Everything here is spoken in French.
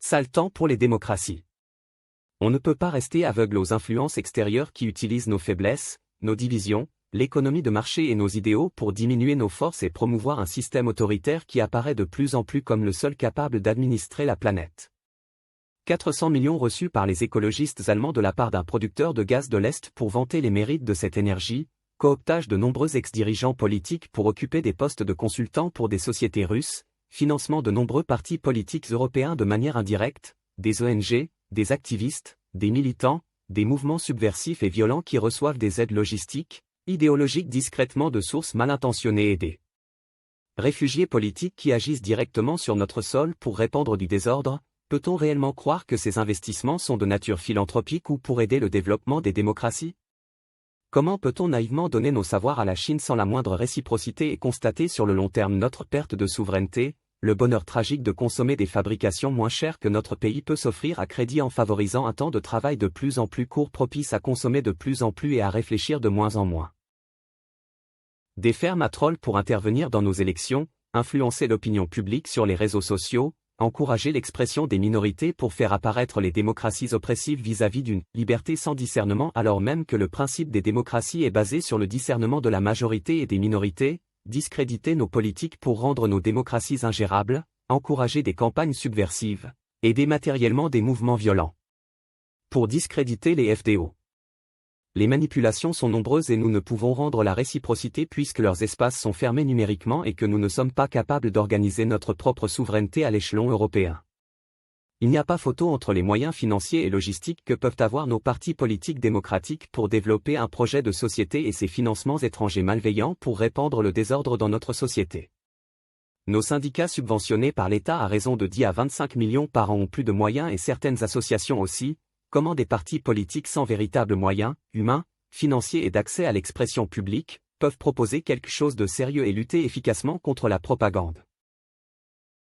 Sale temps pour les démocraties. On ne peut pas rester aveugle aux influences extérieures qui utilisent nos faiblesses, nos divisions, l'économie de marché et nos idéaux pour diminuer nos forces et promouvoir un système autoritaire qui apparaît de plus en plus comme le seul capable d'administrer la planète. 400 millions reçus par les écologistes allemands de la part d'un producteur de gaz de l'Est pour vanter les mérites de cette énergie, cooptage de nombreux ex-dirigeants politiques pour occuper des postes de consultants pour des sociétés russes, financement de nombreux partis politiques européens de manière indirecte, des ONG, des activistes, des militants, des mouvements subversifs et violents qui reçoivent des aides logistiques, idéologiques discrètement de sources mal intentionnées et des réfugiés politiques qui agissent directement sur notre sol pour répandre du désordre. Peut-on réellement croire que ces investissements sont de nature philanthropique ou pour aider le développement des démocraties? Comment peut-on naïvement donner nos savoirs à la Chine sans la moindre réciprocité et constater sur le long terme notre perte de souveraineté, le bonheur tragique de consommer des fabrications moins chères que notre pays peut s'offrir à crédit en favorisant un temps de travail de plus en plus court propice à consommer de plus en plus et à réfléchir de moins en moins? Des fermes à trolls pour intervenir dans nos élections, influencer l'opinion publique sur les réseaux sociaux, encourager l'expression des minorités pour faire apparaître les démocraties oppressives vis-à-vis d'une liberté sans discernement alors même que le principe des démocraties est basé sur le discernement de la majorité et des minorités, discréditer nos politiques pour rendre nos démocraties ingérables, encourager des campagnes subversives, aider matériellement des mouvements violents. Pour discréditer les FDO. Les manipulations sont nombreuses et nous ne pouvons rendre la réciprocité puisque leurs espaces sont fermés numériquement et que nous ne sommes pas capables d'organiser notre propre souveraineté à l'échelon européen. Il n'y a pas photo entre les moyens financiers et logistiques que peuvent avoir nos partis politiques démocratiques pour développer un projet de société et ces financements étrangers malveillants pour répandre le désordre dans notre société. Nos syndicats subventionnés par l'État à raison de 10 à 25 millions par an ont plus de moyens et certaines associations aussi. Comment des partis politiques sans véritables moyens, humains, financiers et d'accès à l'expression publique, peuvent proposer quelque chose de sérieux et lutter efficacement contre la propagande?